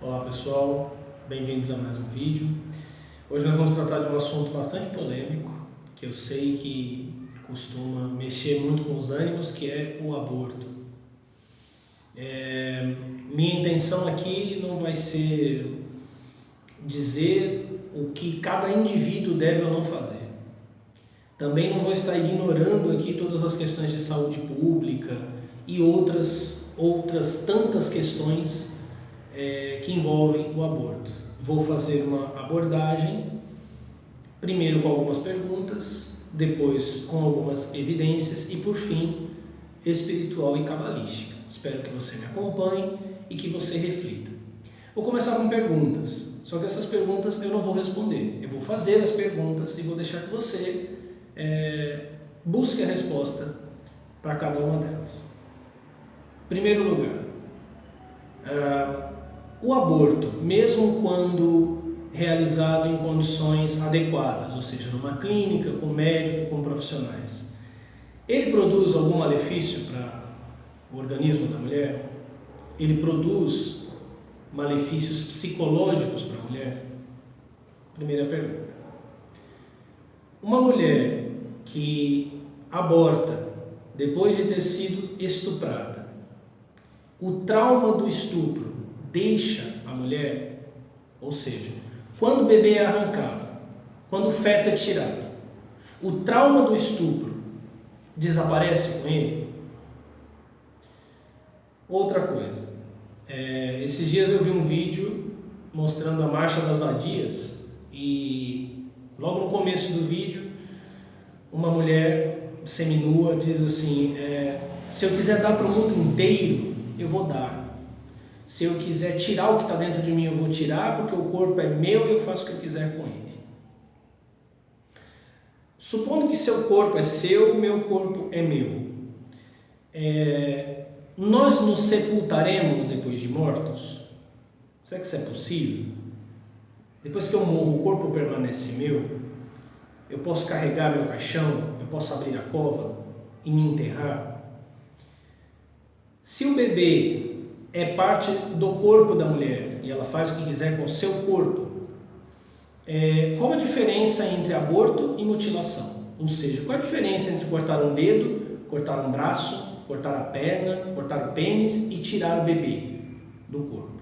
Olá pessoal, bem-vindos a mais um vídeo. Hoje nós vamos tratar de um assunto bastante polêmico, que eu sei que costuma mexer muito com os ânimos, que é o aborto. Minha intenção aqui não vai ser dizer o que cada indivíduo deve ou não fazer. Também não vou estar ignorando aqui todas as questões de saúde pública e outras tantas questões que envolvem o aborto. Vou fazer uma abordagem, primeiro com algumas perguntas, depois com algumas evidências e, por fim, espiritual e cabalística. Espero que você me acompanhe e que você reflita. Vou começar com perguntas, só que essas perguntas eu não vou responder. Eu vou fazer as perguntas e vou deixar que você busque a resposta para cada uma delas. Primeiro lugar, o aborto, mesmo quando realizado em condições adequadas, ou seja, numa clínica, com médico, com profissionais, ele produz algum malefício para o organismo da mulher? Ele produz malefícios psicológicos para a mulher? Primeira pergunta. Uma mulher que aborta depois de ter sido estuprada, o trauma do estupro deixa a mulher, ou seja, quando o bebê é arrancado, quando o feto é tirado, o trauma do estupro desaparece com ele? Outra coisa, esses dias eu vi um vídeo mostrando a Marcha das Vadias e logo no começo do vídeo uma mulher seminua diz assim, se eu quiser dar para o mundo inteiro, eu vou dar. Se eu quiser tirar o que está dentro de mim, eu vou tirar, porque o corpo é meu e eu faço o que eu quiser com ele. Supondo que seu corpo é seu, meu corpo é meu. Nós nos sepultaremos depois de mortos? Será que isso é possível? Depois que eu morro, o corpo permanece meu? Eu posso carregar meu caixão? Eu posso abrir a cova e me enterrar? Se o bebê é parte do corpo da mulher e ela faz o que quiser com o seu corpo, qual a diferença entre aborto e mutilação? Ou seja, qual a diferença entre cortar um dedo, cortar um braço, cortar a perna, cortar o pênis e tirar o bebê do corpo?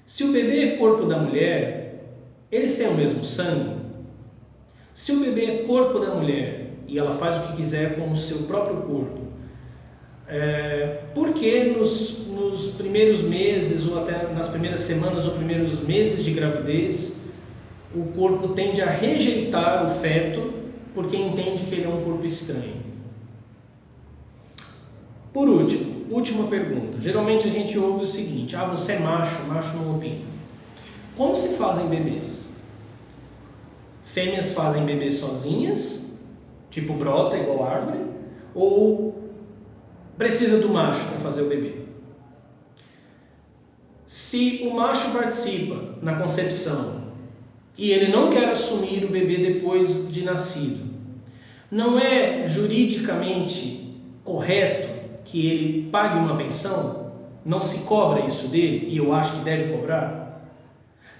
Se o bebê é corpo da mulher, eles têm o mesmo sangue? Se o bebê é corpo da mulher e ela faz o que quiser com o seu próprio corpo, por que nos primeiros meses ou até nas primeiras semanas ou primeiros meses de gravidez o corpo tende a rejeitar o feto porque entende que ele é um corpo estranho? Por último, última pergunta. Geralmente a gente ouve o seguinte: você é macho, macho não opina. Como se fazem bebês? Fêmeas fazem bebês sozinhas, tipo brota igual árvore, ou precisa do macho para fazer o bebê? Se o macho participa na concepção e ele não quer assumir o bebê depois de nascido, não é juridicamente correto que ele pague uma pensão? Não se cobra isso dele, e eu acho que deve cobrar?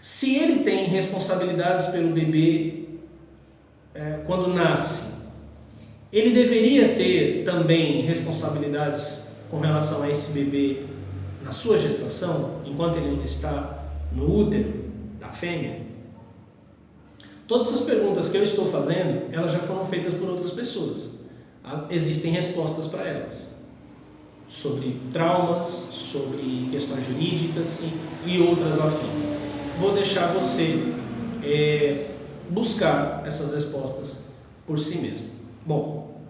Se ele tem responsabilidades pelo bebê quando nasce, ele deveria ter também responsabilidades com relação a esse bebê na sua gestação, enquanto ele ainda está no útero da fêmea? Todas essas perguntas que eu estou fazendo, elas já foram feitas por outras pessoas. Existem respostas para elas, sobre traumas, sobre questões jurídicas e outras afins. Vou deixar você buscar essas respostas por si mesmo. Bom,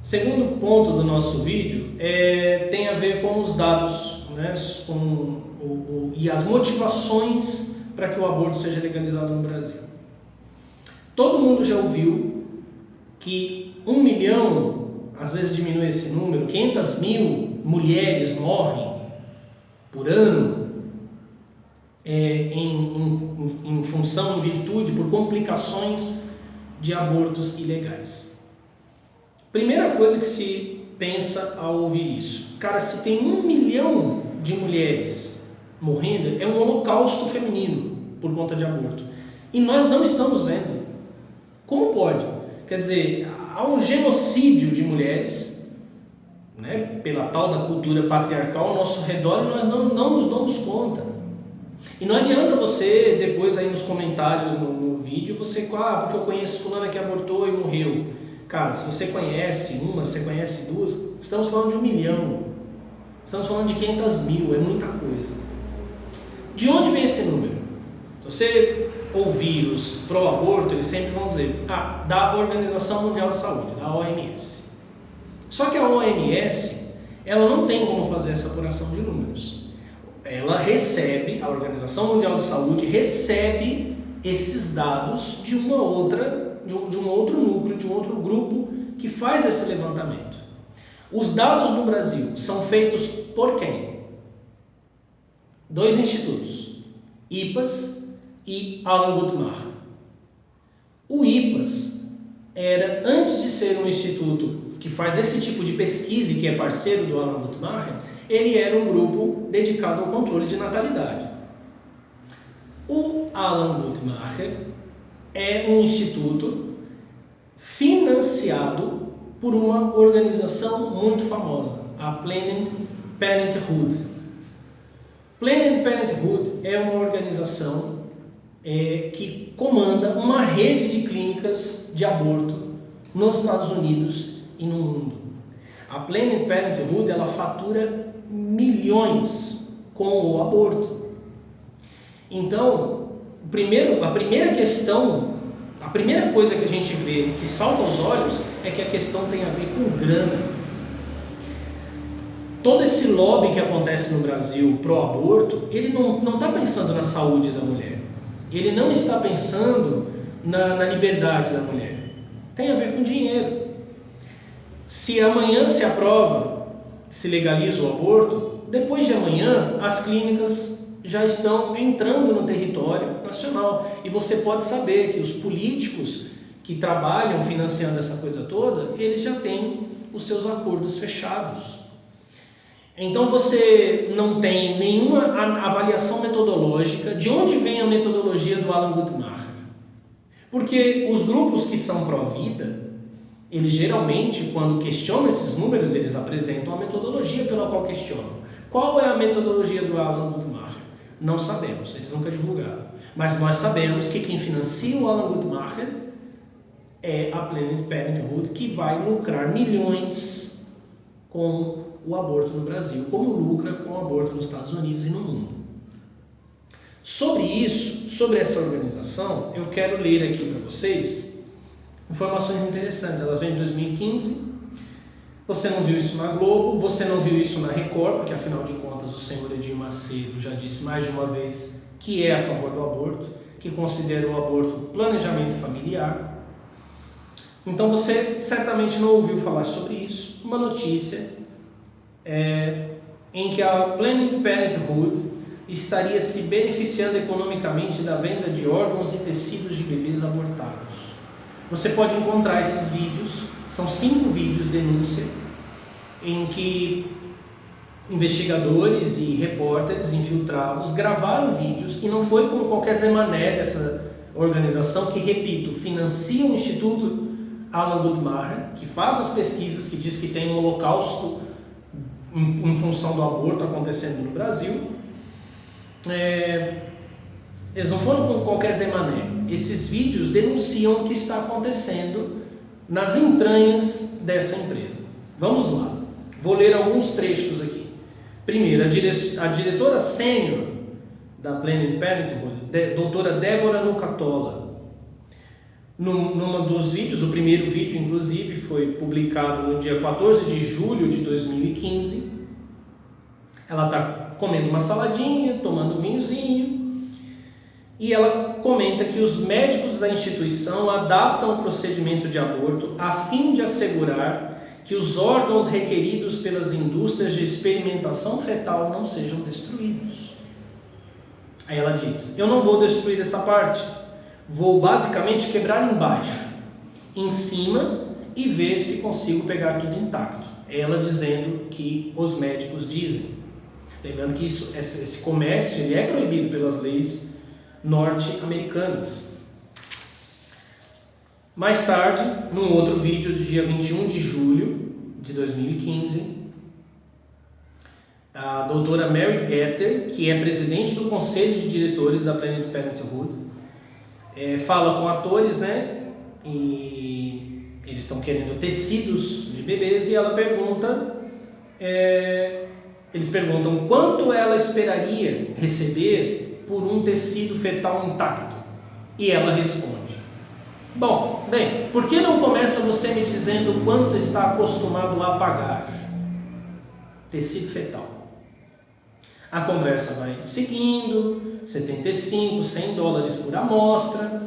segundo ponto do nosso vídeo tem a ver com os dados, né, e as motivações para que o aborto seja legalizado no Brasil. Todo mundo já ouviu que 1 milhão, às vezes diminui esse número, 500 mil mulheres morrem por ano em função, em virtude, por complicações de abortos ilegais. Primeira coisa que se pensa ao ouvir isso: cara, se tem 1 milhão de mulheres morrendo é um holocausto feminino por conta de aborto. E nós não estamos vendo. Como pode? Quer dizer, há um genocídio de mulheres, né, pela tal da cultura patriarcal ao nosso redor e nós não nos damos conta. E não adianta você, depois aí nos comentários no vídeo, você, porque eu conheço fulana que abortou e morreu. Cara, se você conhece uma, se você conhece duas, estamos falando de 1 milhão. Estamos falando de 500 mil, é muita coisa. De onde vem esse número? Se você ouvir os pró-aborto, eles sempre vão dizer, da Organização Mundial de Saúde, da OMS. Só que a OMS, ela não tem como fazer essa apuração de números. Ela recebe, a Organização Mundial de Saúde recebe esses dados de uma outra, de um outro núcleo, de um outro grupo que faz esse levantamento. Os dados no Brasil são feitos por quem? 2 institutos, IPAS e Alan Guttmacher. O IPAS era, antes de ser um instituto que faz esse tipo de pesquisa e que é parceiro do Alan Guttmacher, ele era um grupo dedicado ao controle de natalidade. O Alan Guttmacher é um instituto financiado por uma organização muito famosa, a Planned Parenthood. Planned Parenthood é uma organização que comanda uma rede de clínicas de aborto nos Estados Unidos e no mundo. A Planned Parenthood, ela fatura milhões com o aborto. Então, a primeira coisa que a gente vê que salta aos olhos é que a questão tem a ver com grana. Todo esse lobby que acontece no Brasil pró-aborto, ele não está pensando na saúde da mulher. Ele não está pensando na liberdade da mulher. Tem a ver com dinheiro. Se amanhã se aprova, se legaliza o aborto, depois de amanhã as clínicas já estão entrando no território nacional. E você pode saber que os políticos que trabalham financiando essa coisa toda, eles já têm os seus acordos fechados. Então você não tem nenhuma avaliação metodológica. De onde vem a metodologia do Alan Guttmacher? Porque os grupos que são pró-vida, eles geralmente, quando questionam esses números, eles apresentam a metodologia pela qual questionam. Qual é a metodologia do Alan Guttmacher? Não sabemos, eles nunca divulgaram. Mas nós sabemos que quem financia o Alan Guttmacher é a Planned Parenthood, que vai lucrar milhões com o aborto no Brasil, como lucra com o aborto nos Estados Unidos e no mundo. Sobre isso, sobre essa organização, eu quero ler aqui para vocês informações interessantes. Elas vêm de 2015. Você não viu isso na Globo, você não viu isso na Record, porque afinal de contas o senhor Edir Macedo já disse mais de uma vez que é a favor do aborto, que considera o aborto planejamento familiar. Então você certamente não ouviu falar sobre isso. Uma notícia em que a Planned Parenthood estaria se beneficiando economicamente da venda de órgãos e tecidos de bebês abortados. Você pode encontrar esses vídeos, são 5 vídeos denúncia, em que investigadores e repórteres infiltrados gravaram vídeos, e não foi com qualquer Zé Mané dessa organização que, repito, financia o Instituto Alan Guttmacher, que faz as pesquisas, que diz que tem um holocausto em função do aborto acontecendo no Brasil. Eles não foram com qualquer Zé Mané. Esses vídeos denunciam o que está acontecendo nas entranhas dessa empresa. Vamos lá. Vou ler alguns trechos aqui. Primeiro, a diretora sênior da Planned Parenthood, doutora Débora Nucatola, num dos vídeos, o primeiro vídeo inclusive foi publicado no dia 14 de julho de 2015, ela está comendo uma saladinha, tomando um vinhozinho, e ela comenta que os médicos da instituição adaptam o procedimento de aborto a fim de assegurar que os órgãos requeridos pelas indústrias de experimentação fetal não sejam destruídos. Aí ela diz: eu não vou destruir essa parte, vou basicamente quebrar embaixo, em cima, e ver se consigo pegar tudo intacto. Ela dizendo que os médicos dizem. Lembrando que esse comércio ele é proibido pelas leis norte-americanas. Mais tarde, num outro vídeo do dia 21 de julho de 2015, a doutora Mary Getter, que é presidente do conselho de diretores da Planned Parenthood, fala com atores, né? E eles estão querendo tecidos de bebês e ela pergunta, eles perguntam quanto ela esperaria receber por um tecido fetal intacto. E ela responde: bom, bem, por que não começa você me dizendo quanto está acostumado a pagar? Tecido fetal. A conversa vai seguindo, 75, 100 dólares por amostra.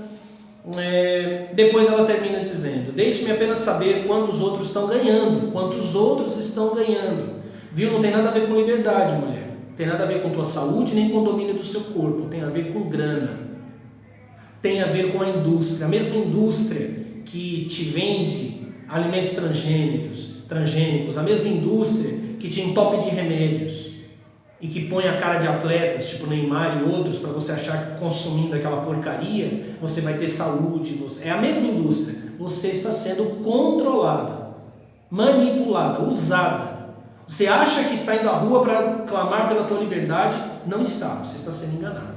Depois ela termina dizendo: deixe-me apenas saber quantos outros estão ganhando, quantos outros estão ganhando. Viu? Não tem nada a ver com liberdade, mulher. Não tem nada a ver com tua saúde, nem com o domínio do seu corpo. Tem a ver com grana. Tem a ver com a indústria. A mesma indústria que te vende alimentos transgênicos, a mesma indústria que te entope de remédios e que põe a cara de atletas, tipo Neymar e outros, para você achar que consumindo aquela porcaria, você vai ter saúde. É a mesma indústria. Você está sendo controlada, manipulada, usada. Você acha que está indo à rua para clamar pela tua liberdade? Não está, você está sendo enganado.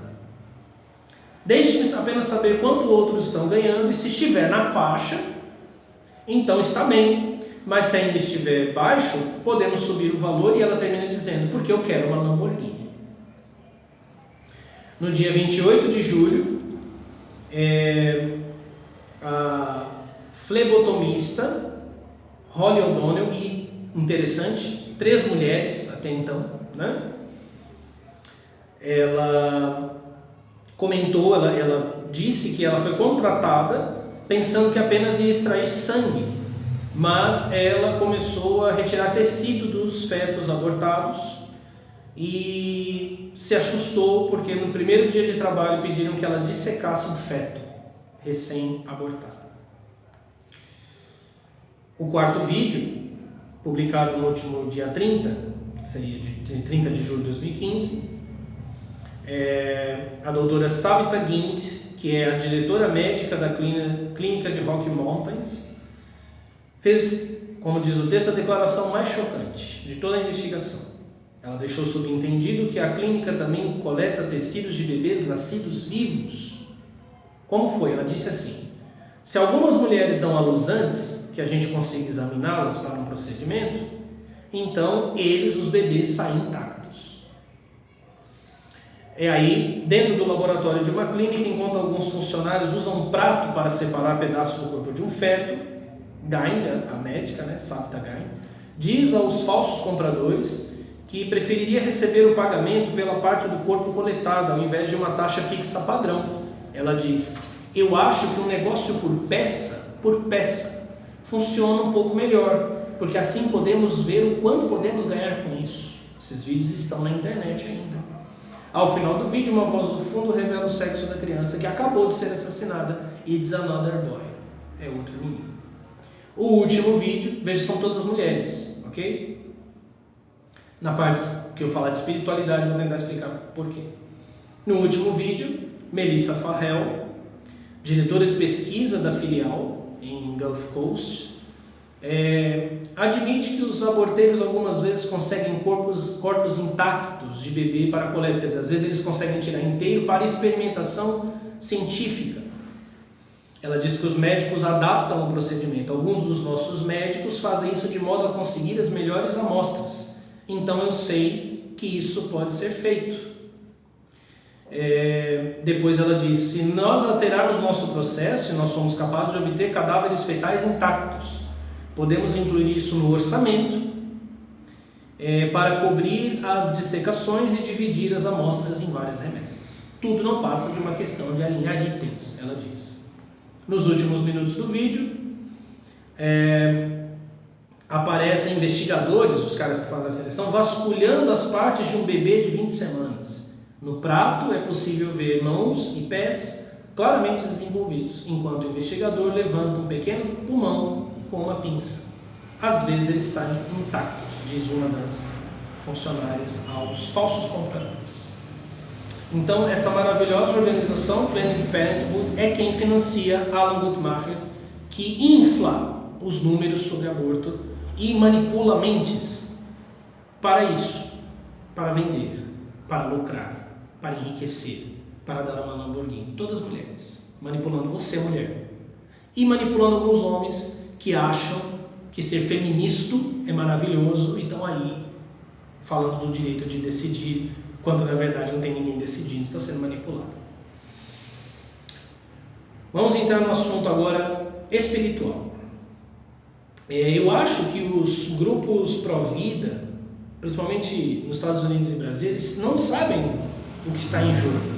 Deixe-me apenas saber quanto outros estão ganhando e se estiver na faixa, então está bem. Mas se ainda estiver baixo, podemos subir o valor. E ela termina dizendo: porque eu quero uma Lamborghini. No dia 28 de julho, a flebotomista Holly O'Donnell, e interessante, 3 mulheres até então, né? Ela comentou, ela disse que ela foi contratada pensando que apenas ia extrair sangue, mas ela começou a retirar tecido dos fetos abortados e se assustou porque no primeiro dia de trabalho pediram que ela dissecasse um feto recém-abortado. O quarto vídeo, publicado no último dia 30, seria de 30 de julho de 2015, a doutora Savita Gint, que é a diretora médica da clínica de Rocky Mountains, fez, como diz o texto, a declaração mais chocante de toda a investigação. Ela deixou subentendido que a clínica também coleta tecidos de bebês nascidos vivos. Como foi? Ela disse assim: se algumas mulheres dão à luz antes que a gente consiga examiná-las para um procedimento, então os bebês, saem intactos. Aí, dentro do laboratório de uma clínica, enquanto alguns funcionários usam um prato para separar pedaços do corpo de um feto, Gint, a médica, né, Savita Gint, diz aos falsos compradores que preferiria receber o pagamento pela parte do corpo coletada, ao invés de uma taxa fixa padrão. Ela diz: eu acho que um negócio por peça, funciona um pouco melhor, porque assim podemos ver o quanto podemos ganhar com isso. Esses vídeos estão na internet ainda. Ao final do vídeo, uma voz do fundo revela o sexo da criança que acabou de ser assassinada. It's another boy. É outro menino. O último vídeo, veja, são todas mulheres, ok? Na parte que eu falar de espiritualidade, vou tentar explicar por quê. No último vídeo, Melissa Farrell, diretora de pesquisa da filial em Gulf Coast, admite que os aborteiros algumas vezes conseguem corpos intactos de bebê para coleta. Quer dizer, às vezes eles conseguem tirar inteiro para experimentação científica. Ela diz que os médicos adaptam o procedimento. Alguns dos nossos médicos fazem isso de modo a conseguir as melhores amostras. Então eu sei que isso pode ser feito. Depois ela diz: se nós alterarmos nosso processo e nós somos capazes de obter cadáveres fetais intactos, podemos incluir isso no orçamento para cobrir as dissecações e dividir as amostras em várias remessas. Tudo não passa de uma questão de alinhar itens, ela diz. Nos últimos minutos do vídeo, aparecem investigadores, os caras que fazem a seleção, vasculhando as partes de um bebê de 20 semanas. No prato é possível ver mãos e pés claramente desenvolvidos, enquanto o investigador levanta um pequeno pulmão com uma pinça. Às vezes eles saem intactos, diz uma das funcionárias aos falsos compradores. Então, essa maravilhosa organização, Planned Parenthood, é quem financia Alan Guttmacher, que infla os números sobre aborto e manipula mentes para isso, para vender, para lucrar, para enriquecer, para dar uma Lamborghini. Todas mulheres, manipulando você, mulher, e manipulando alguns homens que acham que ser feminista é maravilhoso e estão aí falando do direito de decidir, quando na verdade não tem ninguém decidindo, está sendo manipulado. Vamos entrar no assunto agora espiritual. Eu acho que os grupos pró-vida, principalmente nos Estados Unidos e Brasil, eles não sabem o que está em jogo.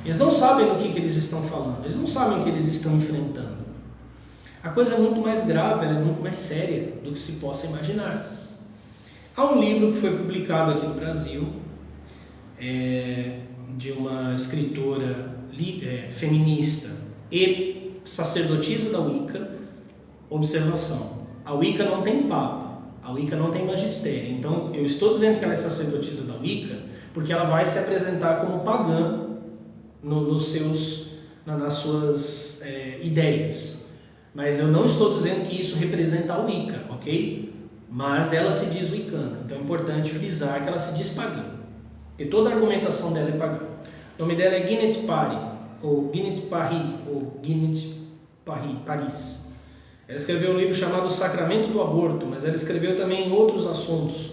Eles não sabem do que eles estão falando, eles não sabem o que eles estão enfrentando. A coisa é muito mais grave, ela é muito mais séria do que se possa imaginar. Há um livro que foi publicado aqui no Brasil, de uma escritora feminista e sacerdotisa da Wicca. Observação: a Wicca não tem papa, a Wicca não tem magistério. Então, eu estou dizendo que ela é sacerdotisa da Wicca porque ela vai se apresentar como pagã nas suas ideias. Mas eu não estou dizendo que isso representa a Wicca, ok? Mas ela se diz wiccana, então é importante frisar que ela se diz pagã. E toda a argumentação dela é pagã. O nome dela é Gwyneth Pari, ou Gwyneth Paris. Ela escreveu um livro chamado O Sacramento do Aborto, mas ela escreveu também outros assuntos,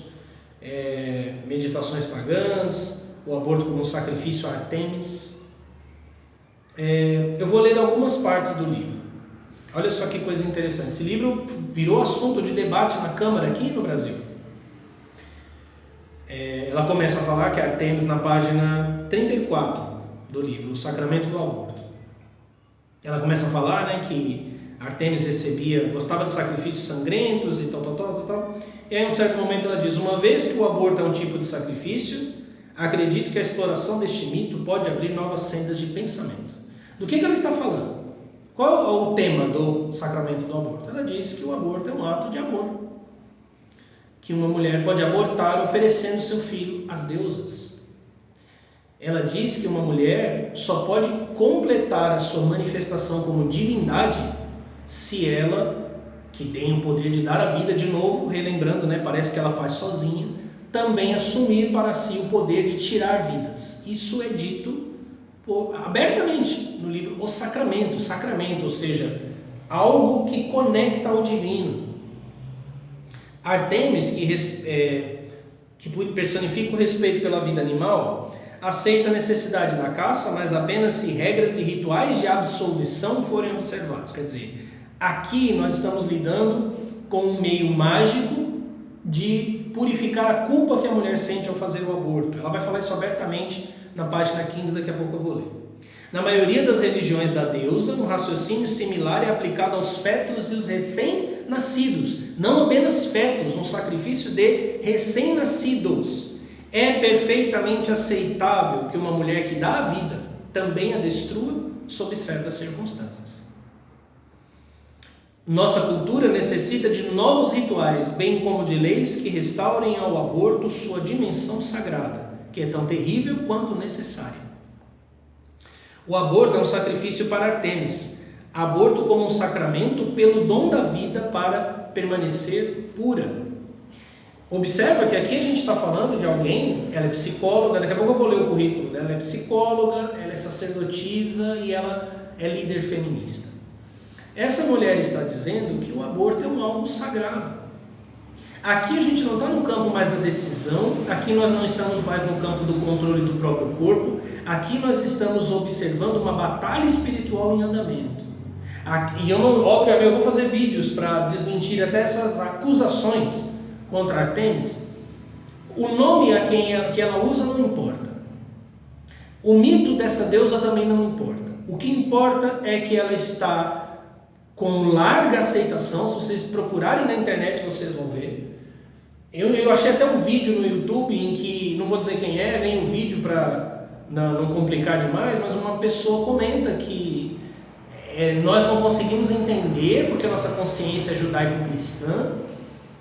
meditações pagãs, o aborto como um sacrifício a Artemis. Eu vou ler algumas partes do livro. Olha só que coisa interessante. Esse livro virou assunto de debate na Câmara aqui no Brasil. Ela começa a falar que Artemis, na página 34 do livro, O Sacramento do Aborto, ela começa a falar, que Artemis gostava de sacrifícios sangrentos e tal. E aí, em um certo momento, ela diz: uma vez que o aborto é um tipo de sacrifício, acredito que a exploração deste mito pode abrir novas sendas de pensamento. Do que ela está falando? Qual é o tema do sacramento do aborto? Ela diz que o aborto é um ato de amor, que uma mulher pode abortar oferecendo seu filho às deusas. Ela diz que uma mulher só pode completar a sua manifestação como divindade se ela, que tem o poder de dar a vida, de novo, relembrando, parece que ela faz sozinha, também assumir para si o poder de tirar vidas. Isso é dito abertamente no livro O Sacramento, ou seja, algo que conecta ao divino. Artemis, que personifica o respeito pela vida animal, aceita a necessidade da caça, mas apenas se regras e rituais de absolvição forem observados. Quer dizer, aqui nós estamos lidando com um meio mágico de purificar a culpa que a mulher sente ao fazer o aborto. Ela vai falar isso abertamente na página 15, daqui a pouco eu vou ler. Na maioria das religiões da deusa, um raciocínio similar é aplicado aos fetos e os recém-nascidos. Não apenas fetos, um sacrifício de recém-nascidos. É perfeitamente aceitável que uma mulher que dá a vida também a destrua sob certas circunstâncias. Nossa cultura necessita de novos rituais, bem como de leis que restaurem ao aborto sua dimensão sagrada, que é tão terrível quanto necessária. O aborto é um sacrifício para Artemis. Aborto como um sacramento pelo dom da vida para permanecer pura. Observa que aqui a gente está falando de alguém, ela é psicóloga, daqui a pouco eu vou ler o currículo dela, ela é psicóloga, ela é sacerdotisa e ela é líder feminista. Essa mulher está dizendo que o aborto é algo sagrado. Aqui a gente não está no campo mais da decisão, aqui nós não estamos mais no campo do controle do próprio corpo, aqui nós estamos observando uma batalha espiritual em andamento. E eu vou fazer vídeos para desmentir até essas acusações contra Artemis. O nome que ela usa não importa. O mito dessa deusa também não importa. O que importa é que ela está com larga aceitação. Se vocês procurarem na internet, vocês vão ver. Eu achei até um vídeo no YouTube em que, não vou dizer quem é, nem o vídeo para não complicar demais, mas uma pessoa comenta que nós não conseguimos entender, porque a nossa consciência é judaico-cristã,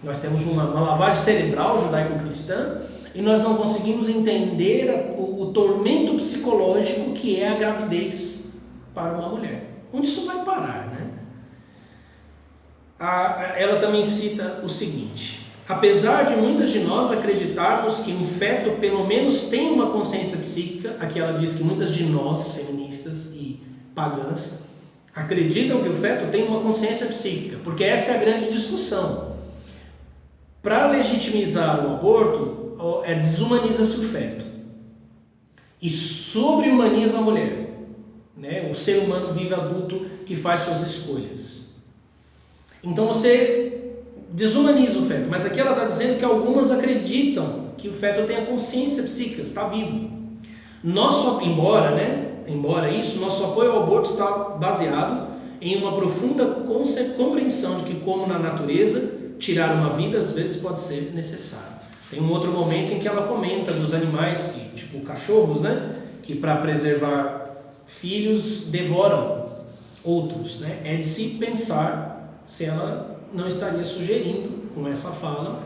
Nós temos uma lavagem cerebral judaico-cristã e nós não conseguimos entender o tormento psicológico que é a gravidez para uma mulher. Onde isso vai parar, né? Ela também cita o seguinte: apesar de muitas de nós acreditarmos que um feto pelo menos tem uma consciência psíquica, aqui ela diz que muitas de nós, feministas e pagãs, acreditam que o feto tem uma consciência psíquica, porque essa é a grande discussão. Para legitimizar o aborto, desumaniza-se o feto e sobre-humaniza a mulher, né? O ser humano vivo adulto que faz suas escolhas. Então você desumaniza o feto, mas aqui ela está dizendo que algumas acreditam que o feto tem a consciência psíquica, está vivo. Embora isso, nosso apoio ao aborto está baseado em uma profunda compreensão de que, como na natureza, tirar uma vida às vezes pode ser necessário. Tem um outro momento em que ela comenta dos animais, tipo cachorros, né? Que para preservar filhos devoram outros, né? É de se pensar se ela não estaria sugerindo, com essa fala,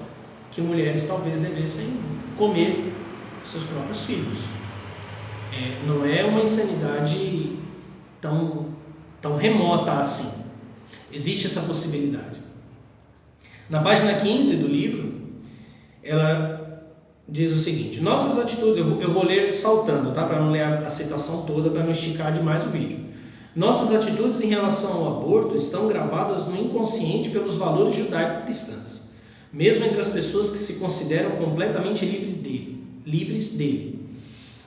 que mulheres talvez devessem comer seus próprios filhos. Não é uma insanidade tão remota assim. Existe essa possibilidade. Na página 15 do livro, ela diz o seguinte: nossas atitudes, eu vou ler saltando, tá? Para não ler a citação toda, para não esticar demais o vídeo. Nossas atitudes em relação ao aborto estão gravadas no inconsciente pelos valores judaico-cristãos, mesmo entre as pessoas que se consideram completamente livres dele.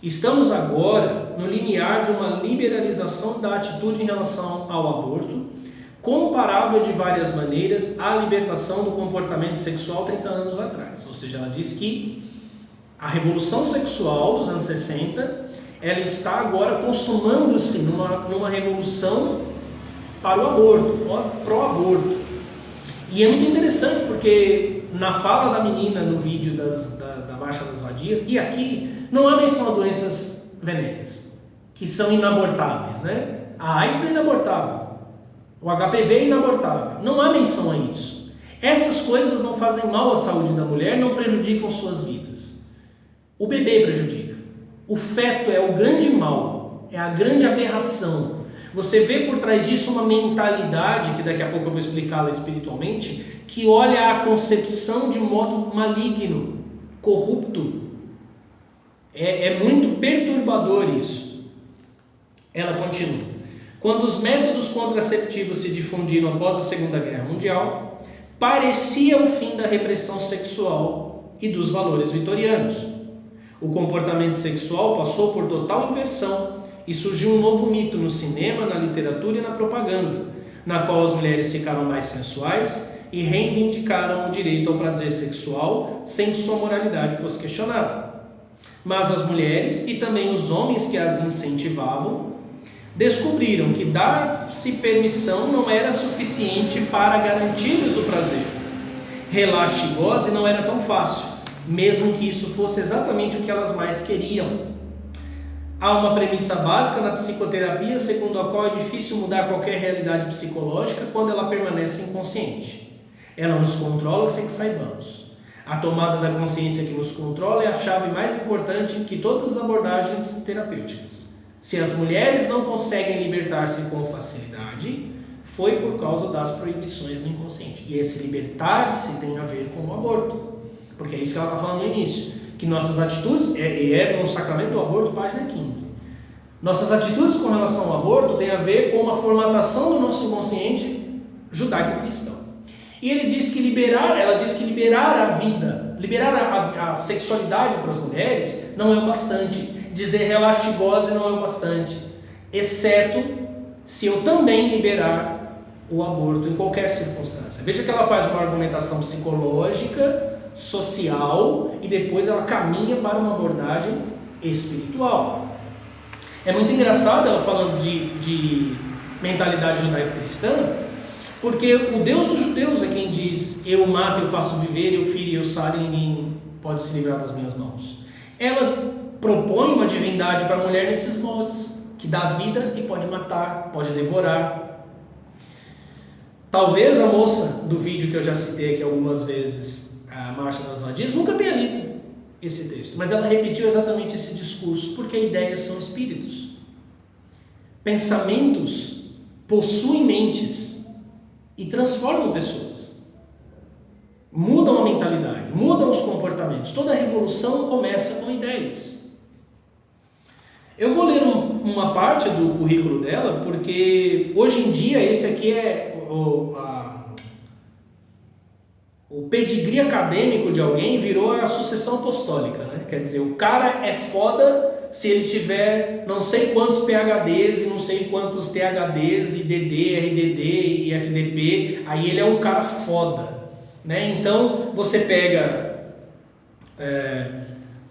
Estamos agora no limiar de uma liberalização da atitude em relação ao aborto, comparável de várias maneiras à libertação do comportamento sexual 30 anos atrás. Ou seja, ela diz que a revolução sexual dos anos 60, ela está agora consumando-se numa revolução para o aborto, pró-aborto. E é muito interessante porque na fala da menina no vídeo da Marcha das Vadias, e aqui não há menção a doenças venéreas, que são inabortáveis, né? A AIDS é inabortável, o HPV é inabortável, não há menção a isso. Essas coisas não fazem mal à saúde da mulher, não prejudicam suas vidas. O bebê prejudica. O feto é o grande mal, é a grande aberração. Você vê por trás disso uma mentalidade, que daqui a pouco eu vou explicá-la espiritualmente, que olha a concepção de modo maligno, corrupto. É muito perturbador isso. Ela continua: quando os métodos contraceptivos se difundiram após a Segunda Guerra Mundial, parecia o fim da repressão sexual e dos valores vitorianos. O comportamento sexual passou por total inversão e surgiu um novo mito no cinema, na literatura e na propaganda, na qual as mulheres ficaram mais sensuais e reivindicaram o direito ao prazer sexual sem que sua moralidade fosse questionada. Mas as mulheres e também os homens que as incentivavam descobriram que dar-se permissão não era suficiente para garantir-lhes o prazer. Relaxe e goze não era tão fácil, mesmo que isso fosse exatamente o que elas mais queriam. Há uma premissa básica na psicoterapia segundo a qual é difícil mudar qualquer realidade psicológica quando ela permanece inconsciente. Ela nos controla sem que saibamos. A tomada da consciência que nos controla é a chave mais importante que todas as abordagens terapêuticas. Se as mulheres não conseguem libertar-se com facilidade, foi por causa das proibições no inconsciente. E esse libertar-se tem a ver com o aborto. Porque é isso que ela está falando no início. Que nossas atitudes, no Sacramento do Aborto, página 15. Nossas atitudes com relação ao aborto têm a ver com uma formatação do nosso inconsciente judaico-cristão. E ela diz que liberar a vida, liberar a sexualidade para as mulheres não é o bastante. Dizer relaxe e goze não é o bastante. Exceto se eu também liberar o aborto em qualquer circunstância. Veja que ela faz uma argumentação psicológica, social, e depois ela caminha para uma abordagem espiritual. É muito engraçado ela falando de mentalidade judaico-cristã, porque o Deus dos judeus é quem diz: eu mato, eu faço viver, eu firo, eu saro, e ninguém pode se livrar das minhas mãos. Ela propõe uma divindade para a mulher nesses moldes, que dá vida e pode matar, pode devorar. Talvez a moça do vídeo que eu já citei aqui algumas vezes, a Marcha das Vadias, nunca tenha lido esse texto, mas ela repetiu exatamente esse discurso, porque ideias são espíritos. Pensamentos possuem mentes e transformam pessoas. Mudam a mentalidade, mudam os comportamentos. Toda revolução começa com ideias. Eu vou ler uma parte do currículo dela, porque hoje em dia esse aqui é o pedigree acadêmico de alguém, virou a sucessão apostólica, né? Quer dizer, o cara é foda se ele tiver não sei quantos PhDs e não sei quantos THDs e DD, RDD e FDP, aí ele é um cara foda, né? Então você pega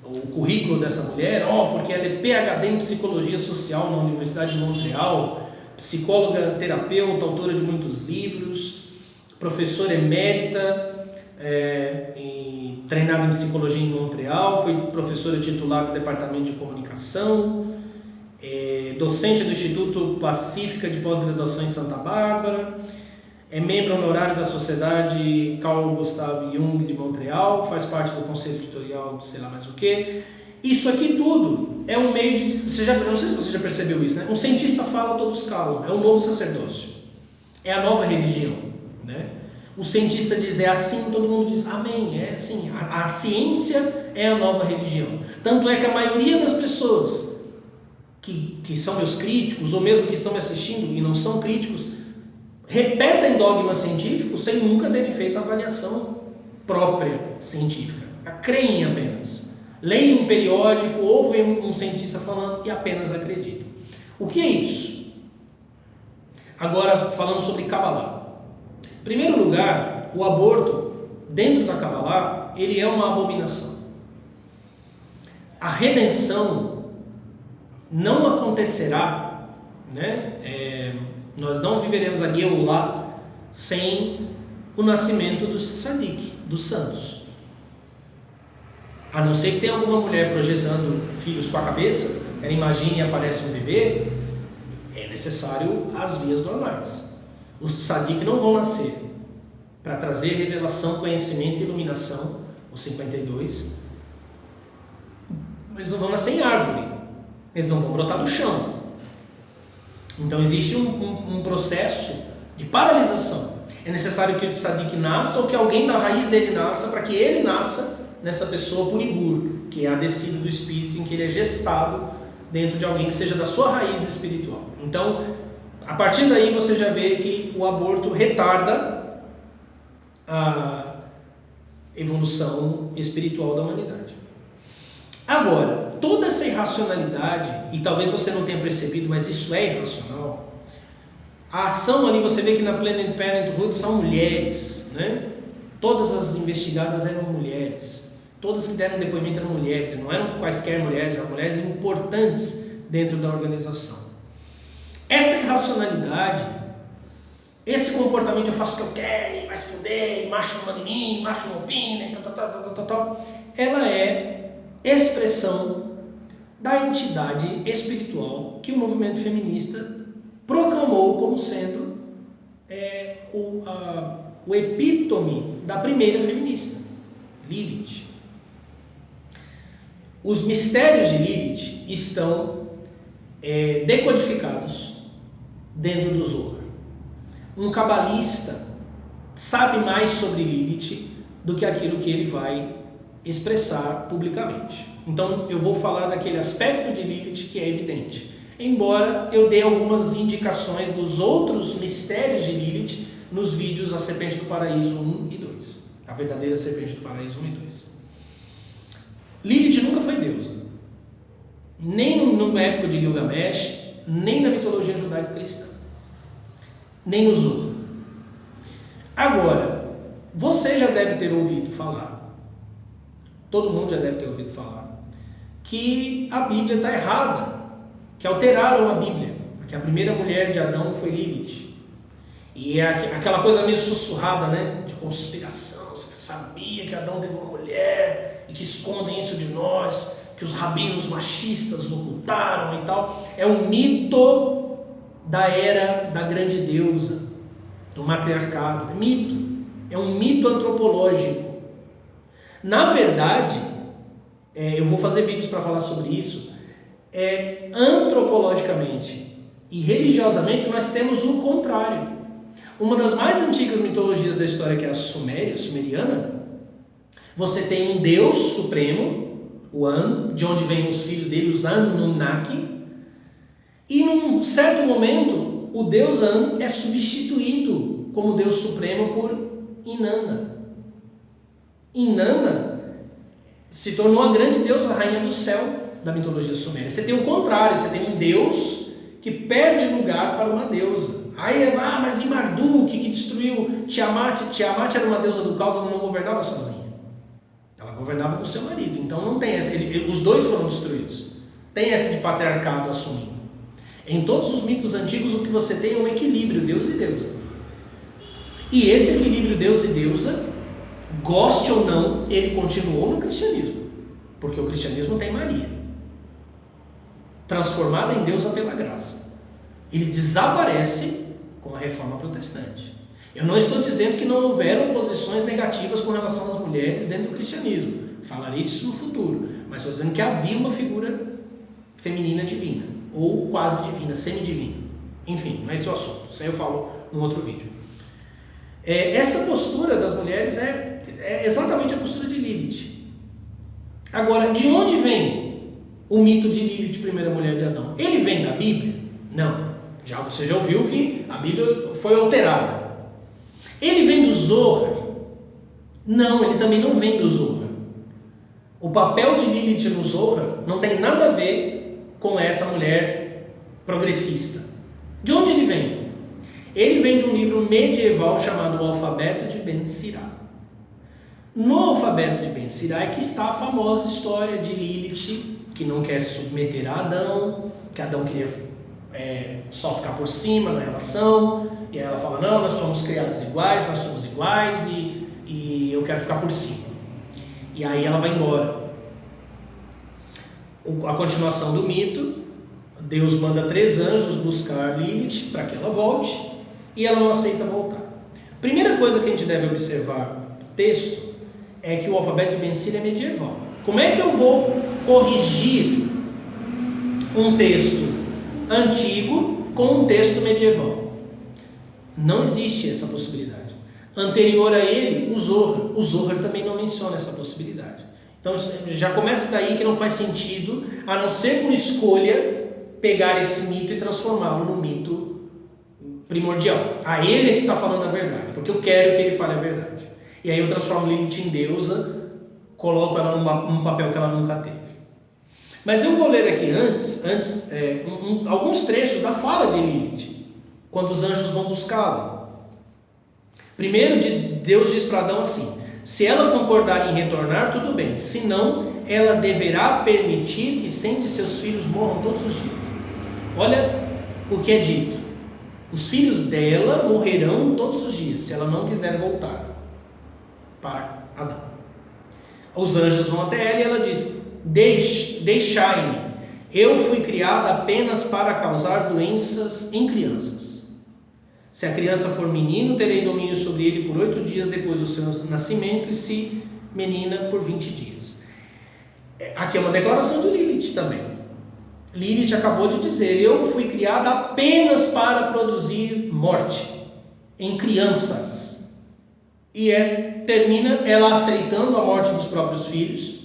o currículo dessa mulher, porque ela é PhD em Psicologia Social na Universidade de Montreal, psicóloga, terapeuta, autora de muitos livros, professora emérita, treinada em Psicologia em Montreal, foi professora titular do Departamento de Comunicação, docente do Instituto Pacífica de Pós-Graduação em Santa Bárbara, é membro honorário da Sociedade Carl Gustav Jung de Montreal, faz parte do conselho editorial de sei lá mais o que. Isso aqui tudo é um meio de... não sei se você já percebeu isso, né? Um cientista fala, todos calam. É o novo sacerdócio. É a nova religião, né? O cientista diz é assim, todo mundo diz amém, é assim. A ciência é a nova religião. Tanto é que a maioria das pessoas que são meus críticos, ou mesmo que estão me assistindo e não são críticos, repetem dogmas científicos sem nunca terem feito a avaliação própria científica. Creem apenas. Leem um periódico, ouvem um cientista falando e apenas acreditam. O que é isso? Agora, falando sobre Kabbalah. Em primeiro lugar, o aborto, dentro da Kabbalah, ele é uma abominação. A redenção não acontecerá, né? Nós não viveremos a Geulah sem o nascimento dos tzadik, dos santos. A não ser que tenha alguma mulher projetando filhos com a cabeça, ela imagine e aparece um bebê, é necessário as vias normais. Os tzadik não vão nascer para trazer revelação, conhecimento e iluminação, os 52. Eles não vão nascer em árvore, eles não vão brotar do chão. Então existe um processo de paralisação. É necessário que o tzadik nasça ou que alguém da raiz dele nasça para que ele nasça nessa pessoa puribur, que é a descida do espírito, em que ele é gestado dentro de alguém que seja da sua raiz espiritual. Então, a partir daí você já vê que o aborto retarda a evolução espiritual da humanidade. Agora, toda essa irracionalidade, e talvez você não tenha percebido, mas isso é irracional, a ação ali, você vê que na Planned Parenthood são mulheres, né? Todas as investigadas eram mulheres. Todas que deram depoimento eram mulheres, não eram quaisquer mulheres, eram mulheres importantes dentro da organização. Essa irracionalidade, esse comportamento, eu faço o que eu quero, vai se fuder, macho não manda em mim, macho não opina, ela é expressão da entidade espiritual que o movimento feminista proclamou como sendo o epítome da primeira feminista, Lilith. Os mistérios de Lilith estão decodificados dentro do Zohar. Um cabalista sabe mais sobre Lilith do que aquilo que ele vai expressar publicamente. Então eu vou falar daquele aspecto de Lilith que é evidente, embora eu dê algumas indicações dos outros mistérios de Lilith nos vídeos A Serpente do Paraíso 1 e 2, a verdadeira Serpente do Paraíso 1 e 2. Lilith nunca foi deusa, nem na época de Gilgamesh, nem na mitologia judaico-cristã, nem no Zohar. Agora, você já deve ter ouvido falar, todo mundo já deve ter ouvido falar, que a Bíblia está errada, que alteraram a Bíblia, porque a primeira mulher de Adão foi Lilith. E é aquela coisa meio sussurrada, né, de conspiração. Você sabia que Adão teve uma mulher e que escondem isso de nós, que os rabinos machistas ocultaram e tal. É um mito da era da grande deusa. do matriarcado. É mito. É um mito antropológico. Na verdade, eu vou fazer vídeos para falar sobre isso, antropologicamente e religiosamente nós temos o contrário. Uma das mais antigas mitologias da história, que é a sumeriana, você tem um Deus supremo, o An, de onde vêm os filhos dele, os Anunnaki, e num certo momento o Deus An é substituído como Deus supremo por Inanna. Inanna se tornou a grande deusa, a rainha do céu da mitologia suméria. Você tem o contrário, você tem um Deus que perde lugar para uma deusa. Aí, mas e Marduk, que destruiu Tiamat? Tiamat era uma deusa do caos, ela não governava sozinha. Ela governava com seu marido. Então não tem essa, os dois foram destruídos. Tem essa de patriarcado assumindo. Em todos os mitos antigos o que você tem é um equilíbrio, Deus e deusa. E esse equilíbrio Deus e deusa, goste ou não, ele continuou no cristianismo. Porque o cristianismo tem Maria, transformada em deusa pela graça. Ele desaparece com a reforma protestante. Eu não estou dizendo que não houveram posições negativas com relação às mulheres dentro do cristianismo. Falarei disso no futuro. Mas estou dizendo que havia uma figura feminina divina, ou quase divina, semidivina. Enfim, não é esse o assunto. Isso aí eu falo num outro vídeo. Essa postura das mulheres é exatamente a postura de Lilith. Agora, de onde vem o mito de Lilith, primeira mulher de Adão? Ele vem da Bíblia? Não. Você já ouviu que a Bíblia foi alterada. Ele vem do Zohar? Não, ele também não vem do Zohar. O papel de Lilith no Zohar não tem nada a ver com essa mulher progressista. De onde ele vem? Ele vem de um livro medieval chamado O Alfabeto de Ben Sirá. No Alfabeto de Ben Sirá é que está a famosa história de Lilith, que não quer se submeter a Adão, que Adão queria só ficar por cima na relação, e ela fala, não, nós somos criados iguais, nós somos iguais, e eu quero ficar por cima. E aí ela vai embora. A continuação do mito, Deus manda 3 anjos buscar Lilith para que ela volte, e ela não aceita voltar. Primeira coisa que a gente deve observar no texto é que o alfabeto de Ben Sirá é medieval. Como é que eu vou corrigir um texto antigo com um texto medieval? Não existe essa possibilidade. Anterior a ele, o Zohar também não menciona essa possibilidade. Então já começa daí que não faz sentido, a não ser por escolha, pegar esse mito e transformá-lo num mito primordial. Ele é que está falando a verdade, porque eu quero que ele fale a verdade. E aí eu transformo Lilith em deusa, coloco ela num papel que ela nunca teve. Mas eu vou ler aqui alguns trechos da fala de Lilith, quando os anjos vão buscá-la. Primeiro, Deus diz para Adão assim: se ela concordar em retornar, tudo bem, se não, ela deverá permitir que Sem e seus filhos morram todos os dias. Olha o que é dito: os filhos dela morrerão todos os dias, se ela não quiser voltar para Adão. Os anjos vão até ela e ela diz: deixai-me, eu fui criada apenas para causar doenças em crianças. Se a criança for menino, terei domínio sobre ele por 8 dias depois do seu nascimento, e se menina, por 20 dias. Aqui é uma declaração de Lilith também. Lilith acabou de dizer: eu fui criada apenas para produzir morte em crianças. E termina ela aceitando a morte dos próprios filhos,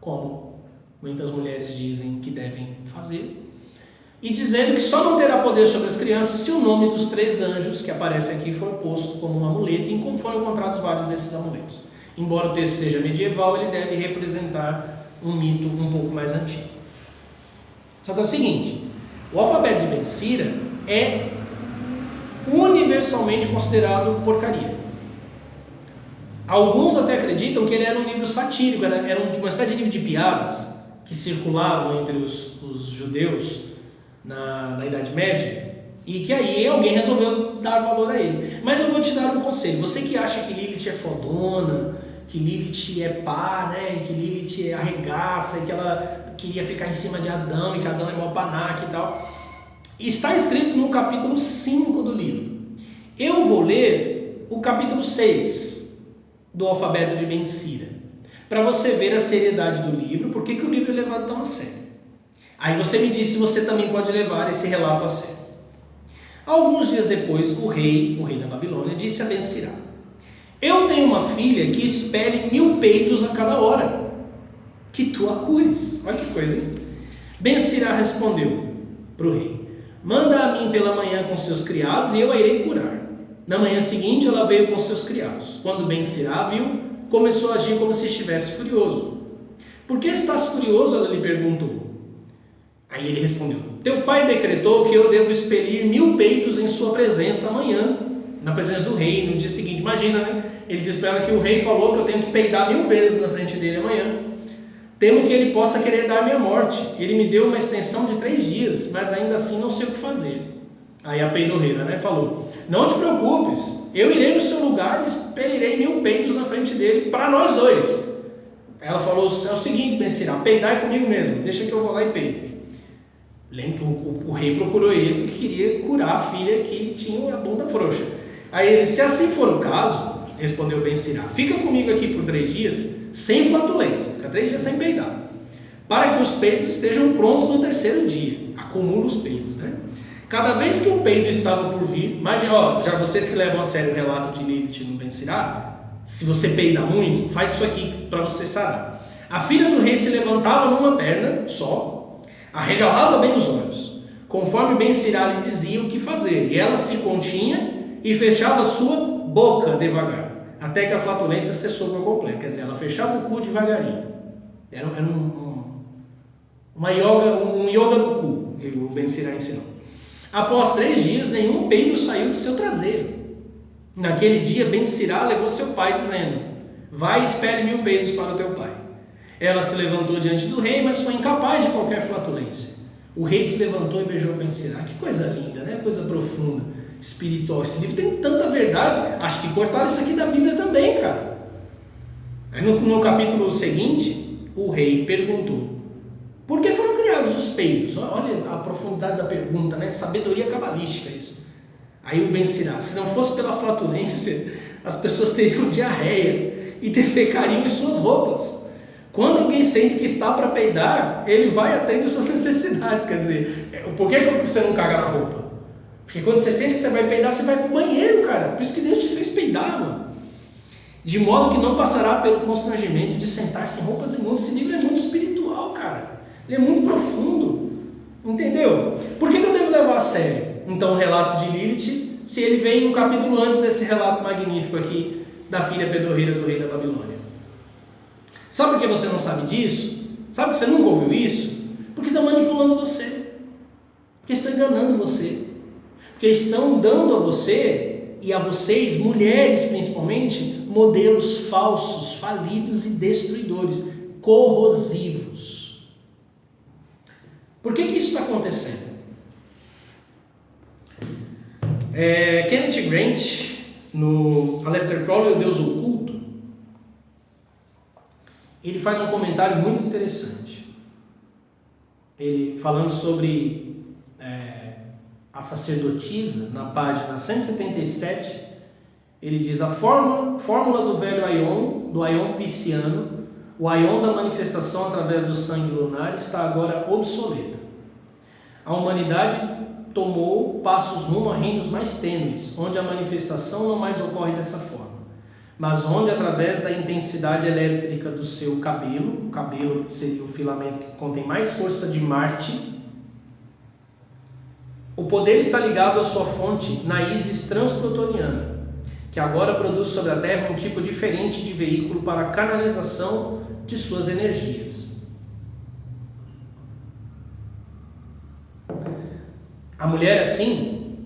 como muitas mulheres dizem que devem fazer, e dizendo que só não terá poder sobre as crianças se o nome dos 3 anjos que aparecem aqui for posto como um amuleto, e foram encontrados vários desses amuletos. Embora o texto seja medieval, ele deve representar um mito um pouco mais antigo. Só que é o seguinte: o alfabeto de Ben Sirá é universalmente considerado porcaria. Alguns até acreditam que ele era um livro satírico, era uma espécie de livro de piadas que circulavam entre os judeus na Idade Média, e que aí alguém resolveu dar valor a ele. Mas eu vou te dar um conselho: você que acha que Lilith é fodona, que Lilith é pá, né, que Lilith arregaça, que ela queria ficar em cima de Adão, e que Adão é mau panaca e tal, está escrito no capítulo 5 do livro: Eu vou ler o capítulo 6 do alfabeto de Ben Sira, para você ver a seriedade do livro, por que o livro é levado tão a sério. Aí você me diz se você também pode levar esse relato a sério. Alguns dias depois, o rei da Babilônia, disse a Ben Sira: eu tenho uma filha que expele 1000 peidos a cada hora, que tu a cures. Olha que coisa, hein? Ben Sira respondeu para o rei: manda a mim pela manhã com seus criados e eu a irei curar. Na manhã seguinte ela veio com seus criados. Quando Ben Sira viu, começou a agir como se estivesse furioso. Por que estás furioso? Ela lhe perguntou. Aí ele respondeu: teu pai decretou que eu devo expelir 1000 peitos em sua presença amanhã, na presença do rei, no dia seguinte. Imagina, né? Ele diz para ela que o rei falou que eu tenho que peidar 1000 vezes na frente dele amanhã. Temo que ele possa querer dar-me a morte. Ele me deu uma extensão de 3 dias, mas ainda assim não sei o que fazer. Aí a peidorreira, né, falou: não te preocupes, eu irei no seu lugar e expelirei 1000 peidos na frente dele para nós dois. Ela falou: é o seguinte, Ben Sira, peidar comigo mesmo, deixa que eu vou lá e peido. Lembra que o rei procurou ele porque queria curar a filha que tinha a bunda frouxa. Aí ele: se assim for o caso, respondeu Ben Sira, fica comigo aqui por 3 dias, sem flatulência, fica 3 dias sem peidar, para que os peidos estejam prontos no 3º dia. Acumula os peidos, né? Cada vez que um peido estava por vir, imagina, já vocês que levam a sério o relato de Lilith no Ben Sira, se você peida muito, faz isso aqui para você sarar. A filha do rei se levantava numa perna só, arregalava bem os olhos, conforme Ben Sira lhe dizia o que fazer, e ela se continha e fechava sua boca devagar, até que a flatulência cessou por completo. Quer dizer, ela fechava o cu devagarinho. Era um yoga do cu que o Ben Sira ensinou. Após 3 dias, nenhum peido saiu de seu traseiro. Naquele dia, Ben Sira levou seu pai, dizendo: vai e espere 1000 peidos para o teu pai. Ela se levantou diante do rei, mas foi incapaz de qualquer flatulência. O rei se levantou e beijou Ben Sira. Que coisa linda, né? Coisa profunda, espiritual. Esse livro tem tanta verdade. Acho que cortaram isso aqui da Bíblia também, cara. Aí no capítulo seguinte, o rei perguntou: por que foram criados os peidos? Olha a profundidade da pergunta, né? Sabedoria cabalística isso. Aí o Ben Sira: se não fosse pela flatulência, as pessoas teriam diarreia e defecariam em suas roupas. Quando alguém sente que está para peidar, ele vai e atende suas necessidades. Quer dizer, por que você não caga na roupa? Porque quando você sente que você vai peidar, você vai para o banheiro, cara. Por isso que Deus te fez peidar, mano. De modo que não passará pelo constrangimento de sentar-se em roupas imundas. Esse livro é muito espiritual, cara. Ele é muito profundo. Entendeu? Por que eu devo levar a sério, então, o relato de Lilith, se ele vem um capítulo antes desse relato magnífico aqui da filha pedorreira do rei da Babilônia? Sabe por que você não sabe disso? Sabe que você nunca ouviu isso? Porque estão manipulando você. Porque estão enganando você. Porque estão dando a você e a vocês, mulheres principalmente, modelos falsos, falidos e destruidores, corrosivos. Por que isso está acontecendo? Kenneth Grant, no Aleister Crowley, o Deus Oculto, ele faz um comentário muito interessante. Ele falando sobre a sacerdotisa, na página 177, ele diz: a fórmula do velho Aion, do Aion pisciano, o Aion da manifestação através do sangue lunar, está agora obsoleta. A humanidade tomou passos rumo a reinos mais tênues, onde a manifestação não mais ocorre dessa forma, mas onde, através da intensidade elétrica do seu cabelo, o cabelo seria o filamento que contém mais força de Marte, o poder está ligado à sua fonte na ísis transplutoniana, que agora produz sobre a Terra um tipo diferente de veículo para a canalização de suas energias. A mulher, assim,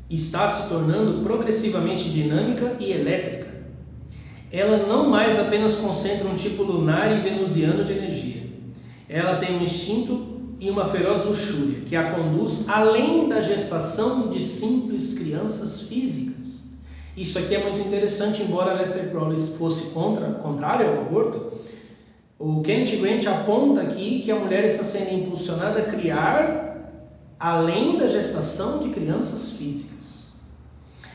está se tornando progressivamente dinâmica e elétrica. Ela não mais apenas concentra um tipo lunar e venusiano de energia. Ela tem um instinto e uma feroz luxúria que a conduz além da gestação de simples crianças físicas. Isso aqui é muito interessante, embora Aleister Crowley fosse contrário ao aborto. O Kenneth Grant aponta aqui que a mulher está sendo impulsionada a criar além da gestação de crianças físicas.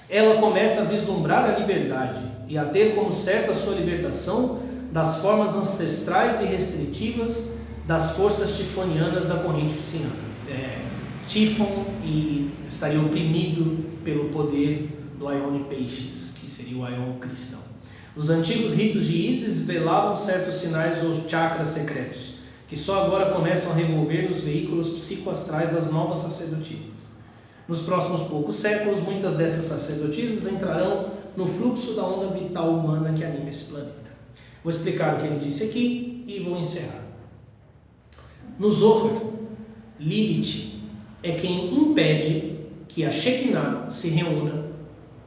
ela começa a vislumbrar a liberdade e a ter como certa a sua libertação das formas ancestrais e restritivas das forças tifonianas da corrente pisciana. Tifon e estaria oprimido pelo poder do Aion de Peixes, que seria o Aion cristão. Os antigos ritos de Ísis velavam certos sinais ou chakras secretos, que só agora começam a revolver nos veículos psicoastrais das novas sacerdotisas. Nos próximos poucos séculos, muitas dessas sacerdotisas entrarão no fluxo da onda vital humana que anima esse planeta. Vou explicar o que ele disse aqui e vou encerrar. No Zohar, Lilith é quem impede que a Shekinah se reúna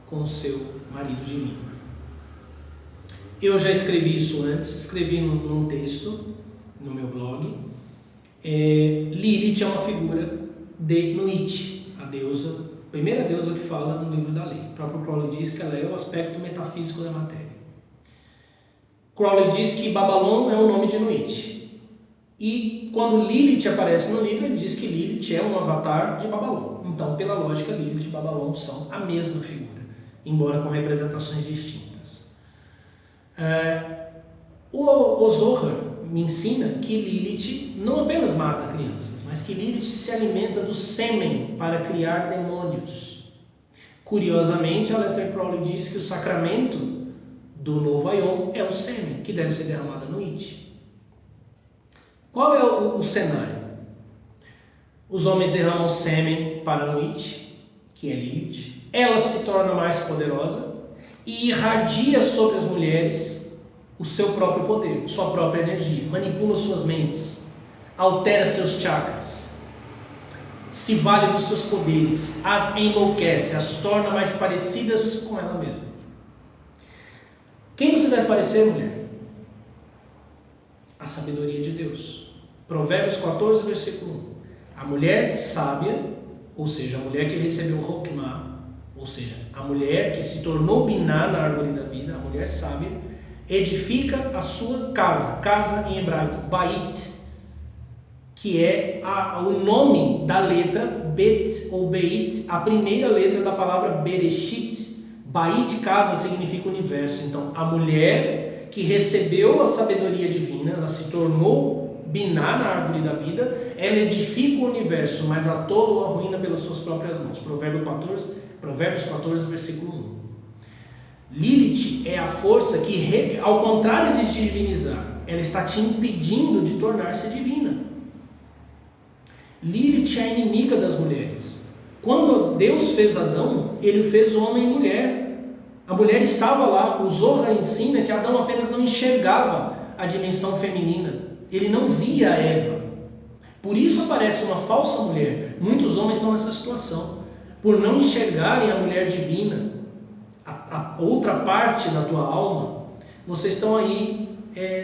com o seu marido divino. Eu já escrevi isso antes, escrevi num texto no meu blog. Lilith é uma figura de Nuit, a deusa, a primeira deusa que fala no livro da lei. O próprio Crowley diz que ela é o aspecto metafísico da matéria. Crowley diz que Babylon é o nome de Nuit. E quando Lilith aparece no livro, ele diz que Lilith é um avatar de Babylon. Então, pela lógica, Lilith e Babylon são a mesma figura, embora com representações distintas. O Zohar me ensina que Lilith não apenas mata crianças, mas que Lilith se alimenta do sêmen para criar demônios. Curiosamente, Aleister Crowley diz que o sacramento do novo Aion é o sêmen, que deve ser derramado à noite. Qual é o cenário? Os homens derramam sêmen para a noite, que é Lilith. Ela se torna mais poderosa e irradia sobre as mulheres o seu próprio poder, sua própria energia, manipula suas mentes, altera seus chakras, se vale dos seus poderes, as enlouquece, as torna mais parecidas com ela mesma. Quem você deve parecer, mulher? A sabedoria de Deus. Provérbios 14, versículo 1. A mulher sábia, ou seja, a mulher que recebeu Hokmah, ou seja, a mulher que se tornou Binah na árvore da vida, a mulher sábia, edifica a sua casa em hebraico, Bait, que é o nome da letra Bet ou Beit, a primeira letra da palavra Bereshit. Bait, casa, significa universo. Então, a mulher que recebeu a sabedoria divina, ela se tornou Binah na árvore da vida, ela edifica o universo, mas a todo o arruína pelas suas próprias mãos. Provérbios 14, versículo 1. Lilith é a força que, ao contrário de te divinizar, ela está te impedindo de tornar-se divina. Lilith é a inimiga das mulheres. Quando Deus fez Adão, ele fez homem e mulher. A mulher estava lá. O Zohar ensina que Adão apenas não enxergava a dimensão feminina. Ele não via Eva. Por isso aparece uma falsa mulher. Muitos homens estão nessa situação. Por não enxergarem a mulher divina, a outra parte da tua alma, vocês estão aí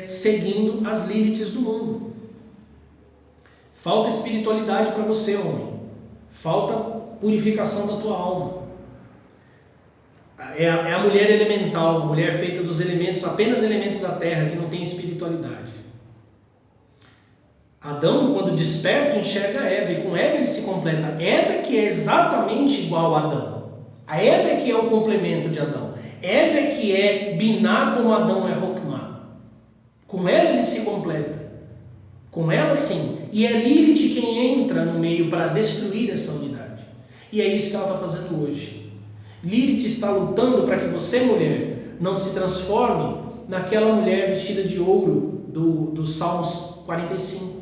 seguindo as Liliths do mundo. Falta espiritualidade para você, homem. Falta purificação da tua alma. É a mulher elemental, a mulher feita dos elementos, apenas elementos da terra, que não tem espiritualidade. Adão, quando desperta, enxerga Eva, e com Eva ele se completa. Eva que é exatamente igual a Adão. A Eva é que é o complemento de Adão. Eva é que é Binah como Adão é Hokmah. Com ela ele se completa. Com ela sim. E é Lilith quem entra no meio para destruir essa unidade. E é isso que ela está fazendo hoje. Lilith está lutando para que você, mulher, não se transforme naquela mulher vestida de ouro do Salmos 45.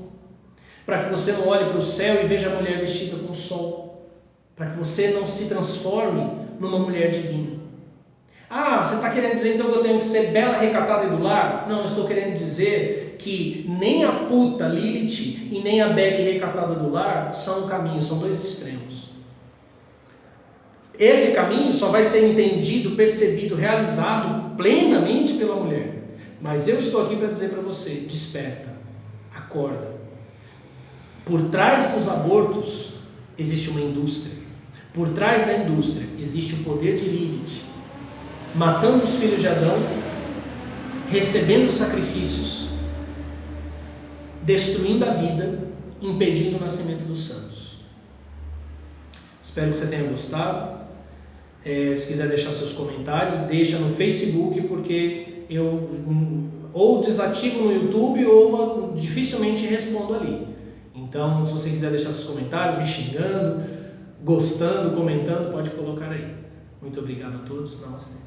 Para que você não olhe para o céu e veja a mulher vestida com o sol. Para que você não se transforme numa mulher divina. Ah, você está querendo dizer então que eu tenho que ser bela, recatada e do lar? Não, eu estou querendo dizer que nem a puta Lilith e nem a bela e recatada do lar são um caminho, são dois extremos. Esse caminho só vai ser entendido, percebido, realizado plenamente pela mulher. Mas eu estou aqui para dizer para você, desperta, acorda. Por trás dos abortos existe uma indústria. Por trás da indústria existe o poder de Lilith, matando os filhos de Adão, recebendo sacrifícios, destruindo a vida, impedindo o nascimento dos santos. Espero que você tenha gostado. Se quiser deixar seus comentários, deixa no Facebook, porque eu ou desativo no YouTube ou dificilmente respondo ali. Então, se você quiser deixar seus comentários, me xingando, gostando, comentando, pode colocar aí. Muito obrigado a todos. Namastê.